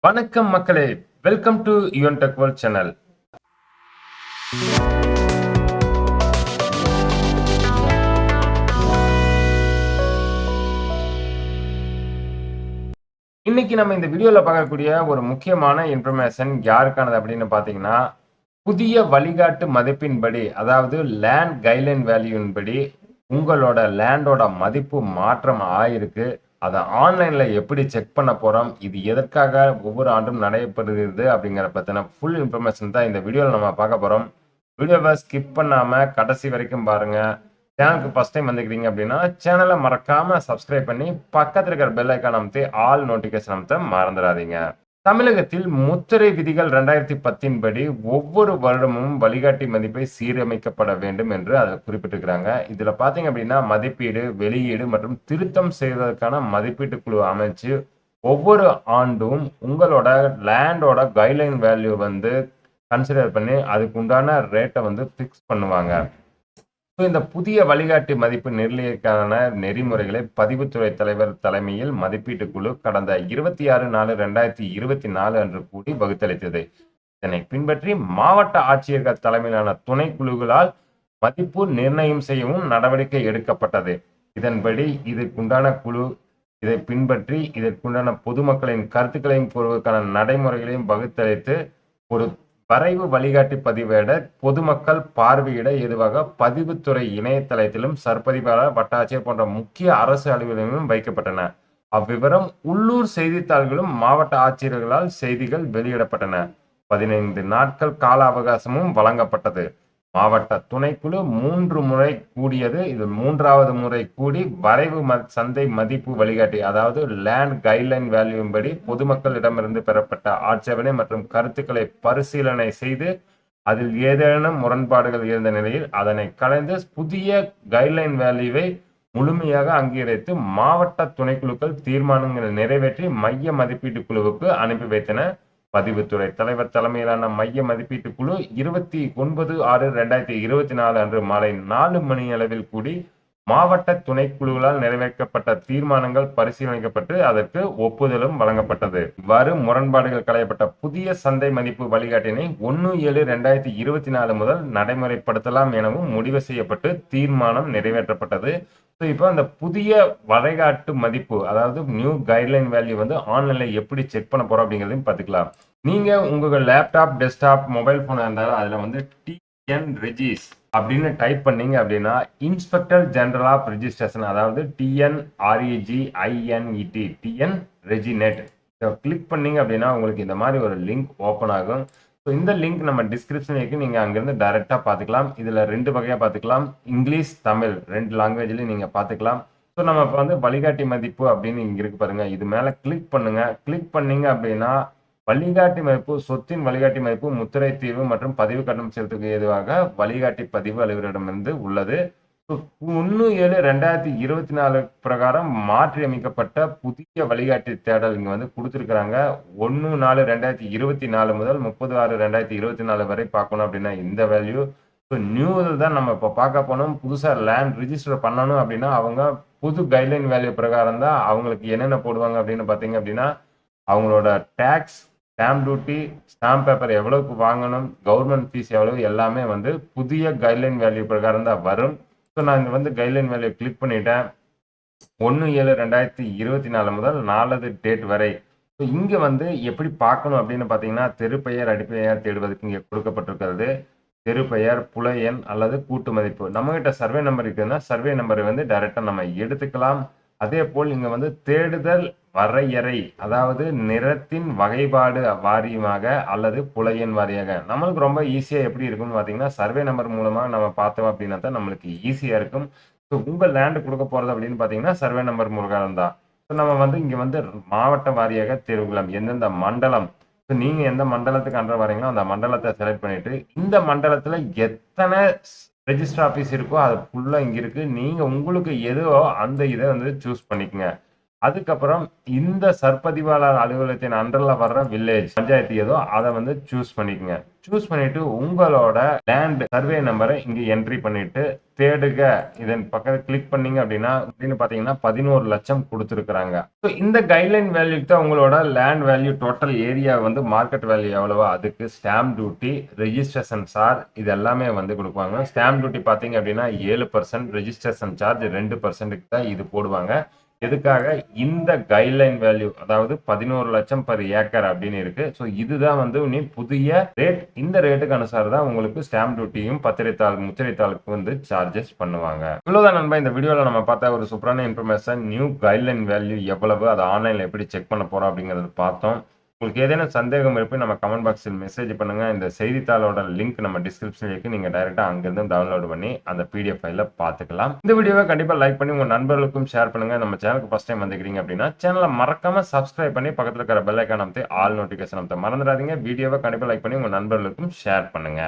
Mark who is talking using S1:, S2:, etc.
S1: வணக்கம் மக்களே, welcome to Yuvan tech world channel. இன்னைக்கு நம்ம இந்த வீடியோல பார்க்கக்கூடிய ஒரு முக்கியமான இன்ஃபர்மேஷன் யாருக்கானது அப்படின்னு பார்த்தீங்கன்னா, புதிய வழிகாட்டு மதிப்பின்படி, அதாவது லேண்ட் கைட்லைன் வேல்யூவின்படி உங்களோட லேண்டோட மதிப்பு மாற்றம் ஆயிருக்கு. அத ஆன்லைன்ல எப்படி செக் பண்ண போறோம்? இது எதற்காக ஒவ்வொரு ஆண்டும் நடைபெறுகிறது அப்படிங்கிற பத்தின ஃபுல் இன்ஃபர்மேஷன் தான் இந்த வீடியோல நம்ம பார்க்க போறோம். வீடியோவ ஸ்கிப் பண்ணாம கடைசி வரைக்கும் பாருங்க. சேனலுக்கு ஃபர்ஸ்ட் டைம் வந்துக்கிறீங்க அப்படின்னா, சேனல மறக்காம சப்ஸ்கிரைப் பண்ணி பக்கத்துல இருக்கிற பெல் ஐகான் அமுத்தி ஆல் நோட்டிஃபிகேஷன் அமுத்த மறந்துடாதீங்க. தமிழகத்தில் முத்திரை விதிகள் 2010 படி ஒவ்வொரு வருடமும் வழிகாட்டி மதிப்பை சீரமைக்கப்பட வேண்டும் என்று அதில் குறிப்பிட்டிருக்கிறாங்க. இதுல பாத்தீங்க அப்படின்னா மதிப்பீடு, வெளியீடு மற்றும் திருத்தம் செய்வதற்கான மதிப்பீட்டு குழு அமைச்சு ஒவ்வொரு ஆண்டும் உங்களோட லேண்டோட கைட்லைன் வேல்யூ வந்து கன்சிடர் பண்ணி அதுக்கு உண்டான ரேட்டை வந்து ஃபிக்ஸ் பண்ணுவாங்க. இந்த புதிய வழிகாட்டி மதிப்பு நிர்ணயிக்கான நெறிமுறைகளை பதிவுத்துறை தலைவர் தலைமையில் மதிப்பீட்டு குழு கடந்த 26/4/2024 அன்று கூடி வகுத்தளித்தது. இதனை பின்பற்றி மாவட்ட ஆட்சியர்கள் தலைமையிலான துணைக்குழுக்களால் மதிப்பு நிர்ணயம் செய்யவும் நடவடிக்கை எடுக்கப்பட்டது. இதன்படி இதற்குண்டான குழு இதை பின்பற்றி இதற்குண்டான பொதுமக்களின் கருத்துக்களையும் கூறுவதற்கான நடைமுறைகளையும் வகுத்தளித்து ஒரு வரைவு வழிகாட்டி பதிவேட பொதுமக்கள் பார்வையிட ஏதுவாக பதிவுத்துறை இணையதளத்திலும் சர்பதிவாளர் வட்டாட்சியர் போன்ற முக்கிய அரசு அலுவலகங்களிலும் வைக்கப்பட்டன. அவ்விவரம் உள்ளூர் செய்தித்தாள்களும் மாவட்ட ஆட்சியர்களால் செய்திகள் வெளியிடப்பட்டன. 15 நாட்கள் கால அவகாசமும் வழங்கப்பட்டது. மாவட்ட துணைக்குழு 3 முறை கூடியது. இது 3வது முறை கூடி வரைவு சந்தை மதிப்பு வழிகாட்டி, அதாவது லேண்ட் கைட்லைன் வேல்யூவின் படி பொதுமக்களிடமிருந்து பெறப்பட்ட ஆட்சேபனை மற்றும் கருத்துக்களை பரிசீலனை செய்து அதில் ஏதேனும் முரண்பாடுகள் இருந்த நிலையில் அதனை கலைந்து புதிய கைட்லைன் வேல்யூவை முழுமையாக அங்கீகரித்து மாவட்ட துணைக்குழுக்கள் தீர்மானங்களை நிறைவேற்றி மைய மதிப்பீட்டு குழுவுக்கு அனுப்பி வைத்தன. பதிவுத்துறை தலைவர் தலைமையிலான மைய மதிப்பீட்டு குழு 29/6/2024 அன்று மாலை 4 மணி அளவில் கூடி மாவட்ட துணைக்குழுக்களால் நிறைவேற்றப்பட்ட தீர்மானங்கள் பரிசீலிக்கப்பட்டு அதற்கு ஒப்புதலும் வழங்கப்பட்டது. இவ்வாறு முரண்பாடுகள் களையப்பட்ட புதிய சந்தை மதிப்பு வழிகாட்டினை 1/7/2024 முதல் நடைமுறைப்படுத்தலாம் எனவும் முடிவு செய்யப்பட்டு தீர்மானம் நிறைவேற்றப்பட்டது. இப்போ அந்த புதிய வழிகாட்டு மதிப்பு, அதாவது நியூ கைட்லைன் வேல்யூ வந்து ஆன்லைன்ல எப்படி செக் பண்ண போறோம் அப்படிங்கிறதையும் பார்த்துக்கலாம். நீங்க உங்க லேப்டாப், டெஸ்க்டாப், மொபைல் போன் இருந்தாலும் அதுல வந்து டிஎன் ரெஜிஸ் அப்படின்னு டைப் பண்ணீங்க அப்படின்னா இன்ஸ்பெக்டர் ஜெனரல் ஆஃப் ரெஜிஸ்ட்ரேஷன், அதாவது TNREGINET, டிஎன் ரெஜினெட் கிளிக் பண்ணீங்க அப்படின்னா உங்களுக்கு இந்த மாதிரி ஒரு லிங்க் ஓப்பன் ஆகும். ஸோ இந்த லிங்க் நம்ம டிஸ்கிரிப்ஷன் இருக்கு, நீங்க அங்கிருந்து டைரக்டா பார்த்துக்கலாம். இதுல 2 வகையா பார்த்துக்கலாம், இங்கிலீஷ், தமிழ் 2 லாங்குவேஜ்லயும் நீங்க பார்த்துக்கலாம். ஸோ நம்ம இப்போ வந்து வழிகாட்டி மதிப்பு அப்படின்னு இங்க இருக்கு பாருங்க, இது மேல கிளிக் பண்ணுங்க. கிளிக் பண்ணீங்க அப்படின்னா வழிகாட்டி மதிப்பு, சொத்தின் வழிகாட்டி மதிப்பு, முத்திரை தீர்வு மற்றும் பதிவு கட்டணம் செலுத்துக்கு ஏதுவாக வழிகாட்டி பதிவு அலுவலரிடமிருந்து உள்ளது. 1/7/2024 பிரகாரம் மாற்றி அமைக்கப்பட்ட புதிய வழிகாட்டி தேடல் இங்க வந்து கொடுத்திருக்கிறாங்க. 1/4/2024 முதல் 30/6/2024 வரை பார்க்கணும் அப்படின்னா இந்த வேல்யூ. நியூ தான் நம்ம இப்போ பார்க்க போனோம். புதுசா லேண்ட் ரிஜிஸ்டர் பண்ணணும் அப்படின்னா அவங்க புது கைட்லைன் வேல்யூ பிரகாரம் தான் அவங்களுக்கு என்னென்ன போடுவாங்க அப்படின்னு பார்த்தீங்க அப்படின்னா அவங்களோட tax, stamp duty, stamp paper எவ்வளவுக்கு வாங்கணும், கவர்மெண்ட் ஃபீஸ் எவ்வளவு, எல்லாமே வந்து புதிய கைட்லைன் வேல்யூ பிரகாரம் தான் வரும். ஸோ நான் இங்க வந்து கைட்லைன் வேல்யூ கிளிக் பண்ணிட்டேன். 1/7/2024 முதல் 4வது டேட் வரை. ஸோ இங்க வந்து எப்படி பார்க்கணும் அப்படின்னு பார்த்தீங்கன்னா தெருப்பெயர், அடிப்பெயர் தேடுவதற்கு இங்கே கொடுக்கப்பட்டிருக்கிறது. தெருப்பெயர், புல எண் அல்லது கூட்டு மதிப்பு. நம்ம கிட்ட சர்வே நம்பர் இருக்குதுன்னா சர்வே நம்பரை வந்து டைரக்டா நம்ம எடுத்துக்கலாம். அதே போல் இங்க வந்து தேடுதல் வரையறை, அதாவது நிறத்தின் வகைப்பாடு வாரியமாக அல்லது புல எண் வாரியாக. நம்மளுக்கு ரொம்ப ஈஸியா எப்படி இருக்கும்னு பார்த்தீங்கன்னா சர்வே நம்பர் மூலமா நம்ம பார்த்தோம் அப்படின்னா தான் நம்மளுக்கு ஈஸியா இருக்கும். ஸோ உங்க லேண்ட் கொடுக்க போறது அப்படின்னு பார்த்தீங்கன்னா சர்வே நம்பர் முருகானம் தான். ஸோ நம்ம வந்து இங்க வந்து மாவட்ட வாரியாக தேர்வுக்கலாம், எந்தெந்த மண்டலம். ஸோ நீங்க எந்த மண்டலத்துக்கு அன்ற வரீங்களோ அந்த மண்டலத்தை செலக்ட் பண்ணிட்டு இந்த மண்டலத்துல எத்தனை ரெஜிஸ்டர் ஆஃபீஸ் இருக்கோ அது ஃபுல்லா இங்க இருக்கு. நீங்க உங்களுக்கு எதுவோ அந்த இதை வந்து சூஸ் பண்ணிக்கங்க. அதுக்கப்புறம் இந்த சர்பதிவாளர் அலுவலகத்தின் அண்டர்ல வர்ற வில்லேஜ் பஞ்சாயத்து ஏதோ அதை வந்து சூஸ் பண்ணிக்கங்க. சூஸ் பண்ணிட்டு உங்களோட லேண்ட் சர்வே நம்பரை இங்க என்ட்ரி பண்ணிட்டு தேடுக இதன் பக்கத்துல கிளிக் பண்ணீங்க அப்படின்னா அப்படின்னு பாத்தீங்கன்னா 11 லட்சம் கொடுத்துருக்காங்க. இந்த கைட்லைன் வேல்யூக்கு தான் உங்களோட லேண்ட் வேல்யூ டோட்டல் ஏரியா வந்து மார்க்கெட் வேல்யூ எவ்வளவோ அதுக்கு ஸ்டாம்ப் டியூட்டி ரெஜிஸ்ட்ரேஷன் சார்ஜ் இது எல்லாமே வந்து கொடுப்பாங்க. ஸ்டாம்ப் டியூட்டி பாத்தீங்க அப்படின்னா 7%, ரெஜிஸ்ட்ரேஷன் சார்ஜ் 2% தான் இது போடுவாங்க. எதுக்காக இந்த கைட்லைன் வேல்யூ அதாவது 11 லட்சம் பர் ஏக்கர் அப்படின்னு இருக்கு. ஸோ இதுதான் வந்து நீ புதிய ரேட். இந்த ரேட்டுக்கு அனுசாரம் தான் உங்களுக்கு ஸ்டாம்ப் டியூட்டியும் பத்திரித்தாள் முத்திரைத்தாளுக்கு வந்து சார்ஜஸ் பண்ணுவாங்க. இவ்வளவுதான் நண்பா இந்த வீடியோல நம்ம பார்த்த ஒரு சூப்பரான இன்ஃபர்மேஷன். நியூ கைட்லைன் வேல்யூ எவ்வளவு, அதை ஆன்லைன்ல எப்படி செக் பண்ண போறோம் அப்படிங்கறத பார்த்தோம். உங்களுக்கு ஏதேனும் சந்தேகம் இருப்பி நம்ம கமெண்ட் பாக்ஸில் மெசேஜ் பண்ணுங்க. இந்த செய்தித்தாளோட லிங்க் நம்ம டிஸ்கிரிப்ஷன்ல இருக்கு. நீங்க டைரக்டா அங்கிருந்து டவுன்லோட் பண்ணி அந்த பிடிஎஃப் ஃபைல பார்த்துக்கலாம். இந்த வீடியோவை கண்டிப்பா லைக் பண்ணி உங்க நண்பர்களுக்கும் ஷேர் பண்ணுங்க. நம்ம சேனலுக்கு ஃபர்ஸ்ட் டைம் வந்துக்கிறீங்க அப்படின்னா சேனலை மறக்காம சப்ஸ்கிரைப் பண்ணி பக்கத்துல இருக்கிற பெல் ஐக்கான் அமைத்து ஆல் நோட்டிபிகேஷன் அமைத்த மறந்துடாதீங்க. வீடியோவை கண்டிப்பா லைக் பண்ணி உங்க நண்பர்களுக்கும் ஷேர் பண்ணுங்க.